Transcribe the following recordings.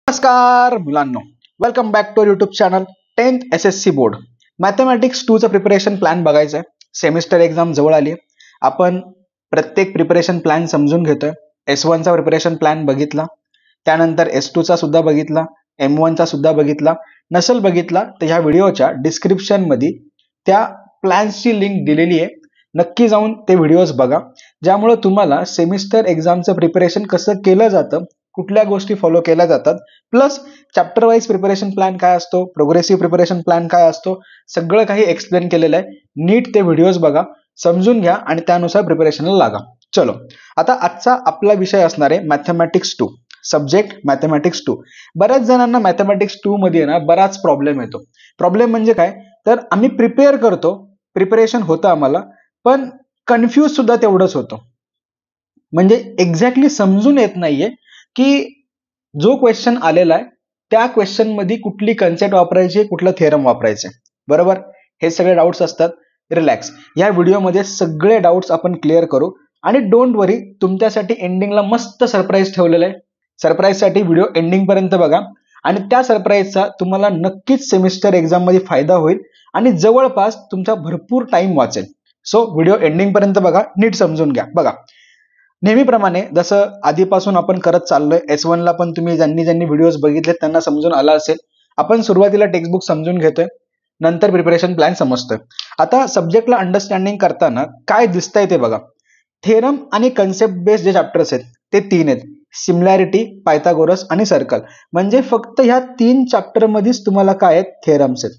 नमस्कार मुलांनो, welcome back to YouTube channel 10th SSC board mathematics 2 चं प्रिपरेशन प्लॅन बघायचं आहे. सेमिस्टर एक्झाम जवळ आली आहे. आपण प्रत्येक प्रिपरेशन प्लॅन समजून घेतोय. S1 चा प्रिपरेशन प्लॅन बघितला, त्यानंतर S2 चा सुद्धा बघितला, M1 चा सुद्धा बघितला. नसेल बघितला तर ह्या व्हिडिओच्या डिस्क्रिप्शन मध्ये त्या प्लॅन्सची लिंक दिलेली आहे. नक्की जाऊन ते व्हिडिओज बघा, ज्यामुळे तुम्हाला सेमिस्टर एक्झामचं प्रिपरेशन कसं केलं जातं, कुठल्या गोष्टी फॉलो केल्या जातात, plus chapter wise preparation plan काय असतो, प्रोग्रेसिव्ह प्रिपरेशन प्लॅन काय असतो, सगळं काही एक्सप्लेन केलेलं आहे. नीट ते व्हिडिओज बघा, समजून घ्या आणि त्यानुसार प्रिपरेशनला लागा. चलो, आता आजचा आपला विषय असणार आहे मॅथमॅटिक्स 2, सब्जेक्ट मॅथमॅटिक्स 2. बऱ्याच जणांना मॅथमॅटिक्स 2 मध्ये ना बराच प्रॉब्लेम येतो. प्रॉब्लेम म्हणजे काय, तर आम्ही प्रिपेअर करतो, प्रिपरेशन होतं आम्हाला, पण कन्फ्यूज सुद्धा तेवढंच होतो. म्हणजे एक्झॅक्टली समजून येत नाहीये की जो क्वेश्चन आलेला आहे त्या क्वेश्चन मध्ये कुठली कन्सेप्ट वापरायची, कुठलं थेरम वापरायचं, बरोबर. हे सगळे डाऊट्स असतात. रिलॅक्स, या व्हिडिओमध्ये सगळे डाऊट्स आपण क्लिअर करू. आणि डोंट वरी, तुमच्यासाठी एंडिंगला मस्त सरप्राईज ठेवलेलं आहे. सरप्राईज साठी व्हिडिओ एंडिंग पर्यंत बघा आणि त्या सरप्राईजचा तुम्हाला नक्कीच सेमिस्टर एक्झाम मध्ये फायदा होईल आणि जवळपास तुमचा भरपूर टाइम वाचेल. सो व्हिडिओ एंडिंग पर्यंत बघा, नीट समजून घ्या. बघा, नेहमीप्रमाणे जसं आधीपासून आपण करत चाललोय, S1 ला पण तुम्ही ज्यांनी व्हिडिओज बघितले त्यांना समजून आला असेल. आपण सुरुवातीला टेक्स्टबुक समजून घेतोय, नंतर प्रिपरेशन प्लॅन समजतोय. आता सब्जेक्टला अंडरस्टँडिंग करताना काय दिसतंय ते बघा. थेरम आणि कन्सेप्ट बेस्ड जे चॅप्टर्स आहेत ते 3 आहेत: सिमिलॅरिटी, पायथागोरस आणि सर्कल. म्हणजे फक्त ह्या 3 चॅप्टर मध्येच तुम्हाला काय आहेत, थेरम्स आहेत,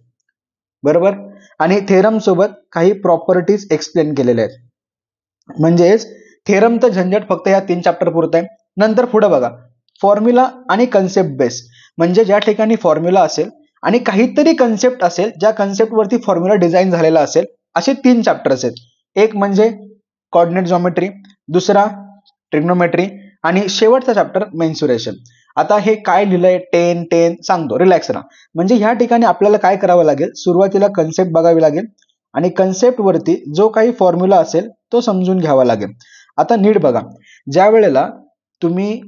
बरोबर. आणि थेरम सोबत काही प्रॉपर्टीज एक्सप्लेन केलेल्या आहेत. म्हणजेच थेरम तर झंझट फक्त या 3 चॅप्टर पुरत आहे. नंतर पुढे बघा, फॉर्म्युला आणि कन्सेप्ट बेस, म्हणजे ज्या ठिकाणी फॉर्म्युला असेल आणि काहीतरी कन्सेप्ट असेल, ज्या कन्सेप्ट वरती फॉर्म्युला डिझाईन झालेला असेल, असे 3 चॅप्टर्स आहेत. एक म्हणजे कोऑर्डिनेट जॉमेट्री, दुसरा ट्रिग्नोमेट्री आणि शेवटचा चॅप्टर मेन्सुरेशन. आता हे काय लिहिलंय 10 सांगतो, रिलॅक्स राहा. म्हणजे ह्या ठिकाणी आपल्याला काय करावं लागेल, सुरुवातीला कन्सेप्ट बघावी लागेल आणि कन्सेप्ट वरती जो काही फॉर्म्युला असेल तो समजून घ्यावा लागेल. आता नीट बघा, ज्या वेळेला तुम्ही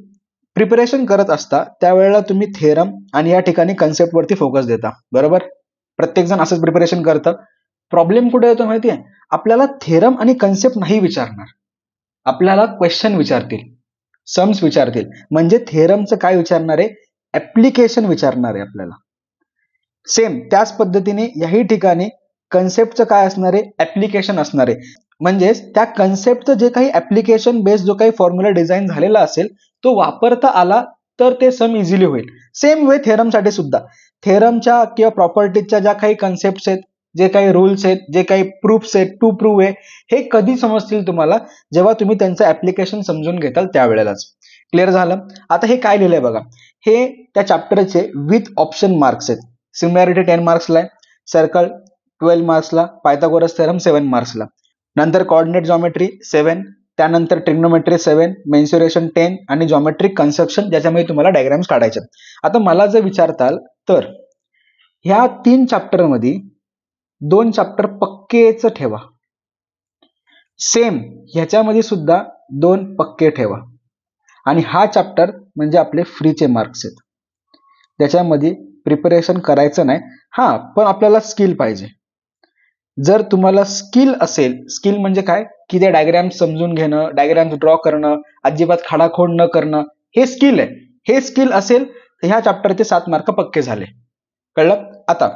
प्रिपरेशन करत असता त्यावेळेला तुम्ही थेरम आणि या ठिकाणी कन्सेप्ट वरती फोकस देता, बरोबर. प्रत्येक जण असंच प्रिपरेशन करतं. प्रॉब्लेम कुठे येतो माहितीये, आपल्याला थेरम आणि कन्सेप्ट नाही विचारणार, आपल्याला क्वेश्चन विचारतील, सम्स विचारतील. म्हणजे थेरमचं काय विचारणार आहे, ऍप्लिकेशन विचारणार आहे आपल्याला. सेम त्याच पद्धतीने याही ठिकाणी कन्सेप्टचं काय असणार आहे, ऍप्लिकेशन असणार आहे. म्हणजेच त्या कन्सेप्टचं जे काही ऍप्लिकेशन बेस्ड जो काही फॉर्म्युला डिझाईन झालेला असेल तो वापरता आला तर ते सम इझिली होईल. सेम वे थेरमसाठी सुद्धा थेरमच्या किंवा प्रॉपर्टीजच्या ज्या काही कन्सेप्ट आहेत, जे काही रूल्स आहेत, जे काही प्रूफ्स आहेत, टू प्रूव्ह आहे, हे कधी समजतील तुम्हाला, जेव्हा तुम्ही त्यांचं ऍप्लिकेशन समजून घेताल त्यावेळेलाच. क्लिअर झालं. आता हे काय लिहिलंय बघा, हे त्या चॅप्टरचे विथ ऑप्शन मार्क्स आहेत. सिमिलॅरिटी 10 मार्क्सला आहे, सर्कल 12 मार्क्सला, पायथागोरस थेरम 7 मार्क्सला. नंतर कोऑर्डिनेट जॉमेट्री 7, त्यानंतर ट्रिग्नोमेट्री 7, मेन्सुरेशन 10 आणि जॉमेट्रिक कन्स्ट्रक्शन, ज्याच्यामध्ये तुम्हाला डायग्राम्स काढायचे. आता मला जर विचारताल तर ह्या 3 चॅप्टर मध्ये 2 चॅप्टर पक्केच ठेवा. सेम ह्याच्यामध्ये सुद्धा 2 पक्के ठेवा. आणि हा चॅप्टर म्हणजे आपले फ्रीचे मार्क्स आहेत, त्याच्यामध्ये प्रिपरेशन करायचं नाही. हा, पण आपल्याला स्किल पाहिजे. जर तुम्हाला स्किल असेल, स्किल म्हणजे काय की ते डायग्राम्स समजून घेणं, डायग्राम्स ड्रॉ करणं, अजिबात खाडाखोड न करणं, हे स्किल आहे. हे स्किल असेल तर ह्या चॅप्टरचे 7 मार्क पक्के झाले. कळलं. आता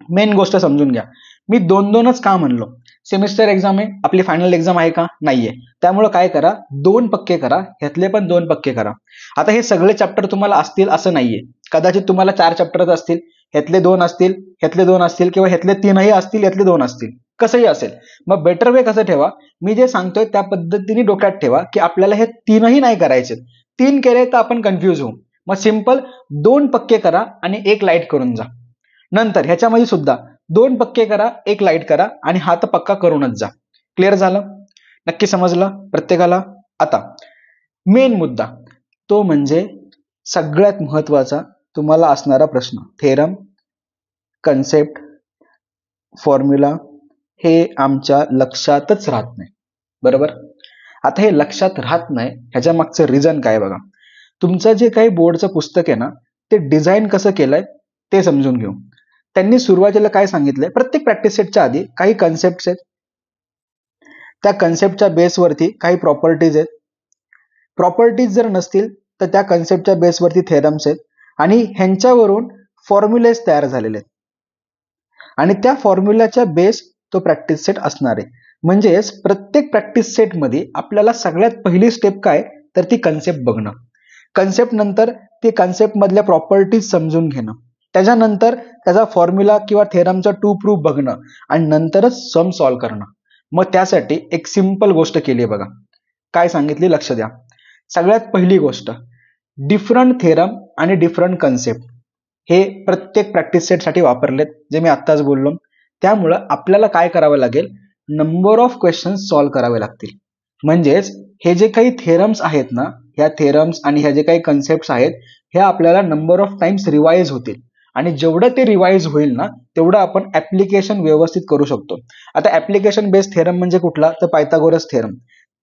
मेन गोष्ट समजून घ्या, मी 2-2च का म्हणलो. सेमिस्टर एक्झाम आहे, आपली फायनल एक्झाम आहे का, नाहीये. त्यामुळे काय करा, 2 पक्के करा, ह्यातले पण 2 पक्के करा. आता हे सगळे चॅप्टर तुम्हाला असतील असं नाहीये, कदाचित तुम्हाला 4 चॅप्टरच असतील, ह्यातले 2 असतील, ह्यातले 2 असतील, किंवा ह्यातले 3ही असतील, ह्यातले 2 असतील, कसंही असेल. मग बेटर वे कसं ठेवा, मी जे सांगतोय त्या पद्धतीने डोक्यात ठेवा की आपल्याला हे 3ही नाही करायचे. 3 केले तर आपण कन्फ्यूज होऊ. मग सिंपल 2 पक्के करा आणि 1 लाईट करून जा. नंतर ह्याच्यामध्ये सुद्धा 2 पक्के करा, 1 लाईट करा आणि हा तर पक्का करूनच जा. क्लिअर झालं, नक्की समजलं प्रत्येकाला. आता मेन मुद्दा तो म्हणजे सगळ्यात महत्वाचा तुम्हाला असणारा प्रश्न, थेरम, कन्सेप्ट, फॉर्म्युला, हे आमच्या लक्षातच राहत नाही, बरोबर. आता हे लक्षात राहत नाही ह्याच्या मागचं रिझन काय बघा. तुमचं जे काही बोर्डचं पुस्तक आहे ना, ते डिझाईन कसं केलंय ते समजून घेऊ. त्यांनी सुरुवातीला काय सांगितलंय, प्रत्येक प्रॅक्टिस सेटच्या आधी काही कन्सेप्ट आहेत, त्या कन्सेप्टच्या बेसवरती काही प्रॉपर्टीज आहेत, प्रॉपर्टीज जर नसतील तर त्या कन्सेप्टच्या बेसवरती थेरम्स आहेत आणि ह्यांच्यावरून फॉर्म्युलेज तयार झालेले आहेत आणि त्या फॉर्म्युलाच्या बेस तो प्रॅक्टिस सेट असणार आहे. म्हणजेच प्रत्येक प्रॅक्टिस सेटमध्ये आपल्याला सगळ्यात पहिली स्टेप काय तर ती कन्सेप्ट बघणं, कन्सेप्ट नंतर ती कन्सेप्ट मधल्या प्रॉपर्टीज समजून घेणं, त्याच्यानंतर त्याचा फॉर्म्युला किंवा थेरमचा टू प्रूफ बघणं आणि नंतरच सम सॉल्व्ह करणं. मग त्यासाठी एक सिंपल गोष्ट केली आहे बघा, काय सांगितली लक्ष द्या. सगळ्यात पहिली गोष्ट, डिफरंट थेरम आणि डिफरंट कन्सेप्ट हे प्रत्येक प्रॅक्टिस सेटसाठी वापरलेत जे मी आत्ताच बोललो. त्यामुळं आपल्याला काय करावं लागेल, नंबर ऑफ क्वेश्चन्स सॉल्व्ह करावे लागतील. म्हणजेच हे जे काही थेरम्स आहेत ना, ह्या थेरम्स आणि ह्या जे काही कन्सेप्ट आहेत हे आपल्याला नंबर ऑफ टाइम्स रिवाइज होतील आणि जेवढं ते रिवाइज होईल ना तेवढं आपण ऍप्लिकेशन व्यवस्थित करू शकतो. आता ऍप्लिकेशन बेस्ड थेरम म्हणजे कुठला तर Pythagoras theorem,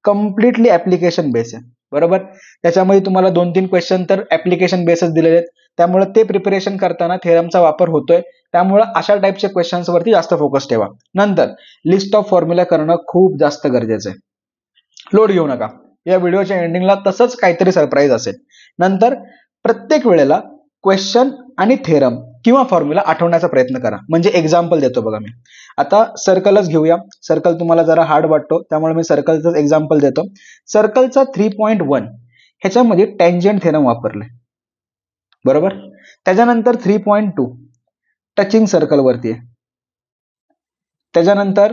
completely application base आहे बरोबर. त्याच्यामध्ये तुम्हाला 2-3 क्वेश्चन तर ऍप्लिकेशन बेसच दिलेले आहेत, त्यामुळे ते प्रिपरेशन करताना थेरमचा वापर होतोय. त्यामुळे अशा टाईपच्या क्वेश्चन्स वरती जास्त फोकस ठेवा. नंतर लिस्ट ऑफ फॉर्म्युला करणं खूप जास्त गरजेचं आहे. लोड घेऊ नका, या व्हिडिओच्या एंडिंगला तसंच काहीतरी सरप्राईज असेल. नंतर प्रत्येक वेळेला क्वेश्चन आणि थेरम किंवा फॉर्म्युला आठवण्याचा प्रयत्न करा. म्हणजे एक्झाम्पल देतो बघा मी, आता सर्कलच घेऊया. सर्कल तुम्हाला जरा हार्ड वाटतो त्यामुळे मी सर्कलचं एक्झाम्पल देतो. सर्कलचा 3.1 ह्याच्यामध्ये टँजंट थेरम वापरले बरोबर. त्याच्यानंतर 3.2 टचिंग सर्कल वरती आहे. त्याच्यानंतर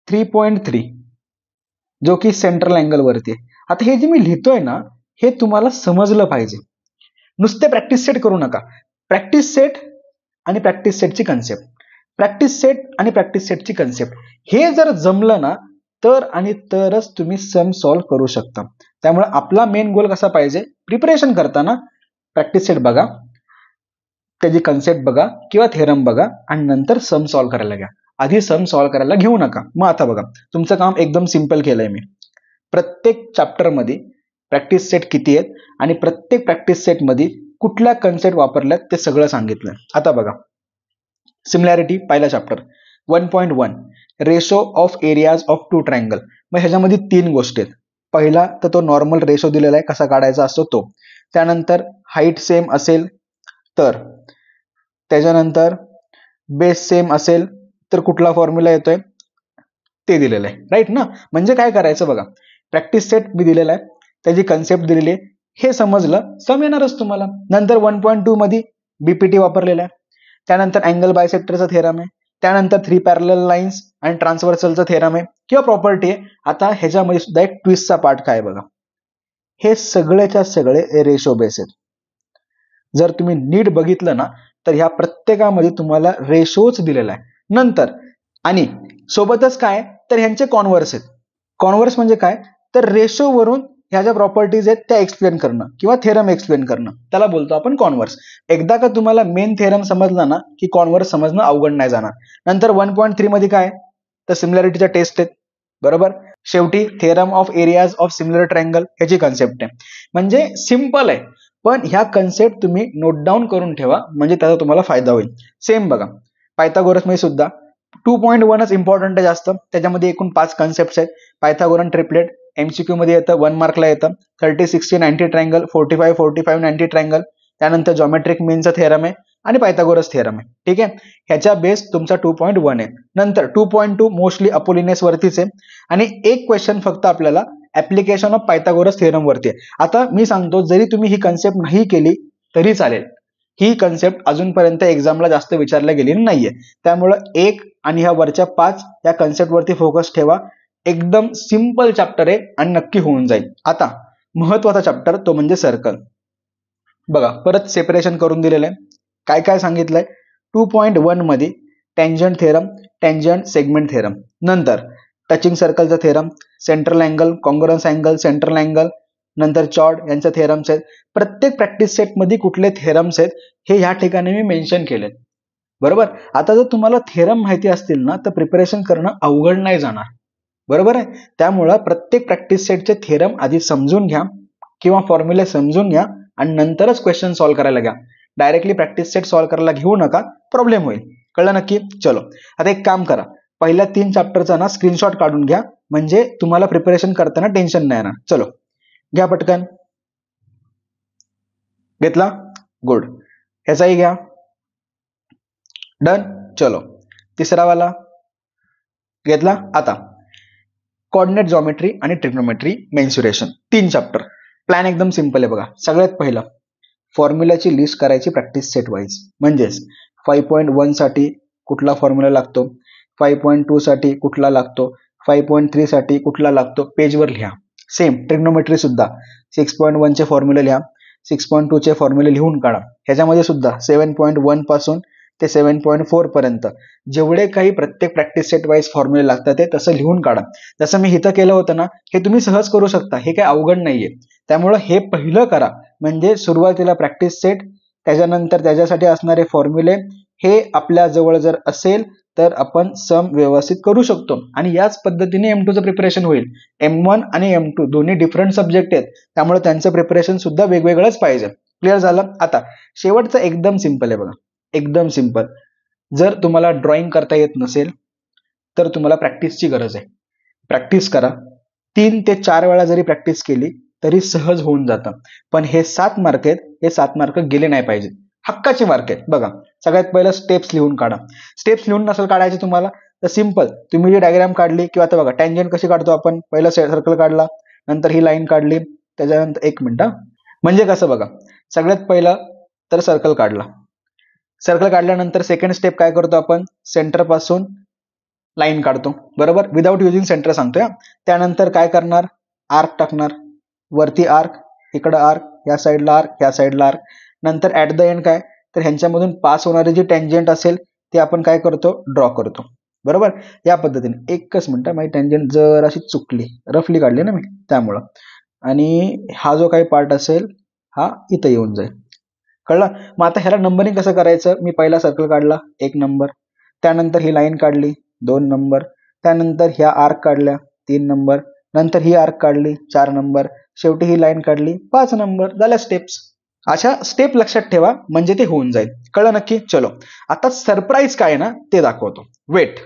3.3 जो की सेंट्रल अँगल वरती आहे. आता हे जे मी लिहितोय ना हे तुम्हाला समजलं पाहिजे, नुसते प्रॅक्टिस सेट करू नका. प्रॅक्टिस सेट आणि प्रॅक्टिस सेटची कन्सेप्ट, प्रॅक्टिस सेट आणि प्रॅक्टिस सेटची कन्सेप्ट हे जर जमलं ना तर आणि तरच तुम्ही सम सॉल्व्ह करू शकता. त्यामुळे आपला मेन गोल कसा पाहिजे, प्रिपरेशन करताना प्रॅक्टिस सेट बघा, त्याची कन्सेप्ट बघा किंवा थेरम बघा आणि नंतर सम सॉल्व्ह करायला घ्या. आधी सम सॉल्व्ह करायला घेऊ नका. मग आता बघा, तुमचं काम एकदम सिंपल केलंय मी. प्रत्येक चॅप्टरमध्ये प्रॅक्टिस सेट किती आहेत आणि प्रत्येक प्रॅक्टिस सेटमध्ये कुठल्या कन्सेप्ट वापरल्यात ते सगळं सांगितलं. आता बघा, सिमिलॅरिटी पहिला chapter 1.1 ratio of areas of two triangle. मग ह्याच्यामध्ये 3 गोष्टी आहेत. पहिला तर तो नॉर्मल रेशो दिलेला आहे, कसा काढायचा असतो तो. त्यानंतर हाईट सेम असेल तर, त्याच्यानंतर बेस सेम असेल तर कुठला फॉर्म्युला येतोय ते दिलेलं आहे राईट ना. म्हणजे काय करायचं बघा, प्रॅक्टिस सेट मी दिलेला आहे, त्याची कन्सेप्ट दिलेली आहे, हे समजलं सम येणारच तुम्हाला. नंतर 1.2 मध्ये बीपीटी वापरलेला आहे. त्यानंतर अँगल बायसेक्टरचा थेरम आहे. त्यानंतर 3 पॅरलल लाईन्स आणि ट्रान्सव्हर्सलचा थेरम आहे किंवा प्रॉपर्टी आहे. आता ह्याच्यामध्ये सुद्धा एक ट्विस्टचा पार्ट काय बघा, हे सगळेच्या सगळे रेशो बेस आहेत. जर तुम्ही नीट बघितलं ना तर ह्या प्रत्येकामध्ये तुम्हाला रेशोच दिलेला आहे. नंतर आणि सोबतच काय तर ह्यांचे कॉन्व्हर्स आहेत. कॉन्व्हर्स म्हणजे काय तर रेशो वरून ह्या ज्या प्रॉपर्टीज आहेत त्या एक्सप्लेन करणं किंवा थेरम एक्सप्लेन करणं, त्याला बोलतो आपण कॉन्व्हर्स. एकदा का तुम्हाला मेन थेरम समजला ना की कॉन्व्हर्स समजणं अवघड नाही जाणार. नंतर 1.3 मध्ये काय तर सिमिलॅरिटीच्या टेस्ट आहेत बरोबर. शेवटी theorem of areas of similar triangle ह्याची कन्सेप्ट आहे. म्हणजे सिंपल आहे, पण ह्या कन्सेप्ट तुम्ही नोट डाऊन करून ठेवा म्हणजे त्याचा तुम्हाला फायदा होईल. सेम बघा पायथागोरस मध्ये सुद्धा 2.1च इम्पॉर्टंट आहे जास्त. त्याच्यामध्ये एकूण 5 कन्सेप्ट आहेत. पायथागोरन ट्रिपलेट एमसीक्यू मध्ये येतं, 1 मार्कला येतं. 30, 60, 90 ट्रायंगल, 45, 45, 90 ट्रायंगल. त्यानंतर जॉमेट्रिक मीनचा थेरम आहे आणि पायथागोरस थेरम आहे. ठीक आहे, ह्याच्या बेस तुमचा 2.1 आहे. नंतर 2.2 मोस्टली अपोलिनेस वरतीच आहे आणि एक क्वेश्चन फक्त आपल्याला ऍप्लिकेशन ऑफ पायथागोरस थेरम वरती आहे. आता मी सांगतो जरी तुम्ही ही कन्सेप्ट नाही केली तरी चालेल, ही कन्सेप्ट अजूनपर्यंत एक्झामला जास्त विचारल्या गेलेली नाहीये. त्यामुळं 1 आणि ह्या वरच्या 5 या कन्सेप्ट वरती फोकस ठेवा. एकदम सिंपल चॅप्टर आहे आणि नक्की होऊन जाईल. आता महत्वाचा चॅप्टर तो म्हणजे सर्कल. बघा परत सेपरेशन करून दिलेलं आहे. काय काय सांगितलंय 2.1 मध्ये tangent theorem, tangent segment theorem, नंतर टचिंग सर्कलचा theorem, central angle, congruence angle, central angle, नंतर चॉर्ड यांचे थेरम्स आहेत. प्रत्येक प्रॅक्टिस सेट मध्ये कुठले थेरम्स आहेत हे ह्या ठिकाणी मी मेन्शन केले बरोबर. आता जर तुम्हाला थेरम माहिती असतील ना तर प्रिपरेशन करणं अवघड नाही जाणार बरोबर आहे. त्यामुळं प्रत्येक प्रॅक्टिस सेटचे थेरम आधी समजून घ्या किंवा फॉर्म्युले समजून घ्या आणि नंतरच क्वेश्चन सॉल्व्ह करायला घ्या. डायरेक्टली प्रॅक्टिस सेट सॉल्व्ह करायला घेऊ नका, प्रॉब्लेम होईल. कळलं नक्की? चलो आता एक काम करा, पहिल्या 3 चॅप्टरचा ना स्क्रीनशॉट काढून घ्या, म्हणजे तुम्हाला प्रिपरेशन करताना टेन्शन नाही येणार. चलो घ्या पटकन. घेतला? गुड. ह्याचाही घ्या. डन. चलो तिसरा वाला घेतला. आता कोऑर्डिनेट जॉमेट्री आणि ट्रिग्नोमेट्री मेन्सुरेशन 3 चॅप्टर. प्लॅन एकदम सिंपल आहे बघा. सगळ्यात पहिलं फॉर्म्युलाची लिस्ट करायची प्रॅक्टिस सेट वाईज. म्हणजेच 5.1 साठी कुठला फॉर्म्युला लागतो, 5.2 साठी कुठला लागतो, 5.3 साठी कुठला लागतो, पेजवर लिहा. सेम ट्रिग्नोमेट्री सुद्धा 6.1 चे फॉर्म्युले लिहा, 6.2 चे फॉर्म्युले लिहून काढा. ह्याच्यामध्ये सुद्धा 7.1 पासून ते 7.4 पर्यंत जेवढे काही प्रत्येक प्रॅक्टिस सेट वाईज फॉर्म्युले लागतात ते तसं लिहून काढा. जसं मी इथं केलं होतं ना, हे तुम्ही सहज करू शकता, हे काही अवघड नाहीये. त्यामुळं हे पहिलं करा, म्हणजे सुरुवातीला प्रॅक्टिस सेट, त्याच्यानंतर त्याच्यासाठी असणारे फॉर्म्युले हे आपल्या जवळ जर असेल तर आपण सम व्यवस्थित करू शकतो. आणि याच पद्धतीने M2चं प्रिपरेशन होईल. M1 आणि M2 दोन्ही डिफरंट सब्जेक्ट आहेत, त्यामुळे त्यांचं प्रिपरेशन सुद्धा वेगवेगळंच पाहिजे. क्लिअर झालं? आता शेवटचं एकदम सिंपल आहे बघा, एकदम सिंपल. जर तुम्हाला ड्रॉइंग करता येत नसेल तर तुम्हाला प्रॅक्टिसची गरज आहे. प्रॅक्टिस करा. 3 ते 4 वेळा जरी प्रॅक्टिस केली तरी सहज होऊन जातं. पण हे 7 मार्क आहेत, हे 7 मार्क गेले नाही पाहिजे. हक्काचे मार्क आहेत. बघा सगळ्यात पहिलं स्टेप्स लिहून काढा. स्टेप्स लिहून नसेल काढायचे तुम्हाला तर सिंपल तुम्ही जी डायग्राम काढली, किंवा आता बघा टँजंट कशी काढतो आपण, पहिलं सर्कल काढला, नंतर ही लाईन काढली, त्याच्यानंतर 1 मिनिट, म्हणजे कसं बघा, सगळ्यात पहिलं तर सर्कल काढला. सर्कल काढल्यानंतर सेकंड स्टेप काय करतो आपण, सेंटर पासून लाईन काढतो, बरोबर, विदाउट युजिंग सेंटर सांगतोय. त्यानंतर काय करणार, आर्क टाकणार, वरती आर्क, इकडं आर्क, या साईडला आर्क, या साईडला आर्क. नंतर ऍट द एंड काय, तर ह्यांच्यामधून पास होणारी जी टँजंट असेल ते आपण काय करतो, ड्रॉ करतो, बरोबर. या पद्धतीने. एकच मिनिट, माझी टँजंट जर अशी चुकली, रफली काढली ना मी, त्यामुळं. आणि हा जो काही पार्ट असेल हा इथं येऊन जाईल. कळलं? मग आता ह्याला नंबरिंग कसं करायचं, मी पहिला सर्कल काढला 1 नंबर, त्यानंतर ही लाईन काढली 2 नंबर, त्यानंतर ह्या आर्क काढल्या 3 नंबर, नंतर ही आर्क काढली 4 नंबर, शेवटी ही लाईन काढली 5 नंबर. झाल्या स्टेप्स. अशा स्टेप लक्षात ठेवा, म्हणजे ते होऊन जाईल. कळलं नक्की? चलो आता सरप्राईज काय ना ते दाखवतो. वेट.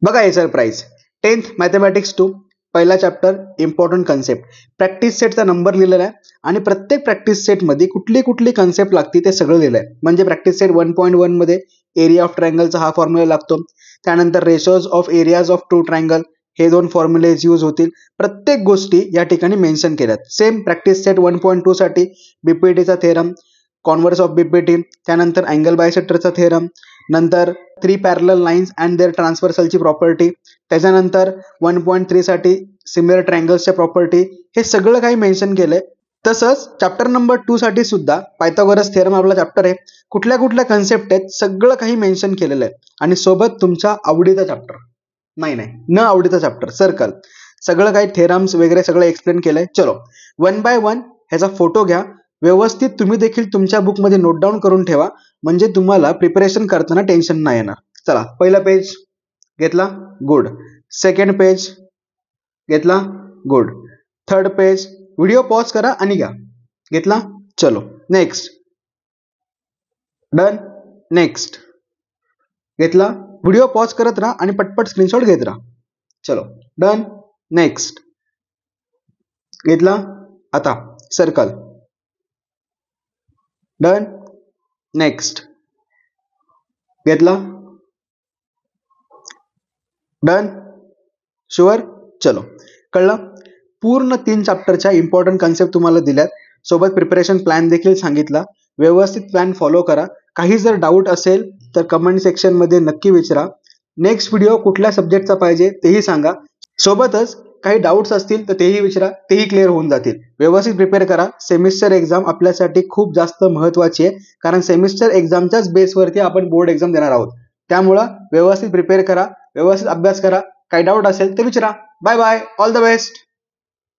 बघा हे सरप्राईज. 10th मॅथमॅटिक्स 2 पहिला चॅप्टर इम्पॉर्टंट कन्सेप्ट. प्रॅक्टिस सेटचा नंबर लिहिलेला आहे आणि प्रत्येक प्रॅक्टिस सेटमध्ये कुठली कुठली कन्सेप्ट लागते ते सगळं लिहिलंय. म्हणजे प्रॅक्टिस सेट 1.1 मध्ये एरिया ऑफ ट्रायंगलचा हा फॉर्म्युला लागतो. त्यानंतर ratios of areas of 2 triangle हे 2 फॉर्म्युलेज यूज होतील. प्रत्येक गोष्टी या ठिकाणी मेन्शन केल्यात. सेम प्रॅक्टिस सेट 1.2 साठी बीपीटीचा थेरम, कॉन्व्हर्स ऑफ बीपीटी, त्यानंतर अँगल बायसेक्टरचा थेरम, नंतर 3 पॅरलल लाईन्स अँड देअर ट्रान्सव्हर्सलची प्रॉपर्टी, त्याच्यानंतर 1.3 साठी सिमिलर ट्रायंगल्सच्या प्रॉपर्टी, हे सगळं काही मेन्शन केलंय. तसंच चॅप्टर नंबर 2 साठी सुद्धा पायथागोरस थेरम आपला चॅप्टर आहे. कुठल्या कुठल्या कन्सेप्ट आहेत सगळं काही मेन्शन केलेलं आहे. आणि सोबत तुमचा आवडीचा चॅप्टर, नाही न आवडीचा चॅप्टर सर्कल, सगळं काही थेरम्स वगैरे सगळं एक्सप्लेन केलंय. चलो 1 बाय 1 ह्याचा फोटो घ्या. व्यवस्थित तुम्ही देखील तुमच्या बुकमध्ये नोट डाऊन करून ठेवा, म्हणजे तुम्हाला प्रिपरेशन करताना टेन्शन नाही येणार. चला पहिला पेज घेतला, गुड. सेकंड पेज घेतला, good. Third page, video pause करा आणि घ्या. घेतला? चलो नेक्स्ट. डन. नेक्स्ट. घेतला? व्हिडिओ पॉज करत राहा आणि पटपट स्क्रीनशॉट घेत राहा. चलो डन. नेक्स्ट. घेतला? आता सर्कल. डन. नेक्स्ट. घेतला? डन. शुअर? चलो कळलं? पूर्ण 3 चॅप्टरच्या इम्पॉर्टंट कन्सेप्ट तुम्हाला दिल्यात, सोबत प्रिपरेशन प्लॅन देखील सांगितला. व्यवस्थित प्लॅन फॉलो करा. काही जर डाऊट असेल तर कमेंट सेक्शन मध्ये नक्की विचारा. नेक्स्ट व्हिडिओ कुठल्या सब्जेक्टचा पाहिजे तेही सांगा. सोबतच काही डाऊट्स असतील तर तेही विचारा, तेही क्लिअर होऊन जातील. व्यवस्थित प्रिपेअर करा. सेमिस्टर एक्झाम आपल्यासाठी खूप जास्त महत्त्वाची आहे, कारण सेमिस्टर एक्झामच्याच बेसवरती आपण बोर्ड एक्झाम देणार आहोत. त्यामुळं व्यवस्थित प्रिपेअर करा, व्यवस्थित अभ्यास करा. काही डाऊट असेल तर विचारा. Bye bye, all the best.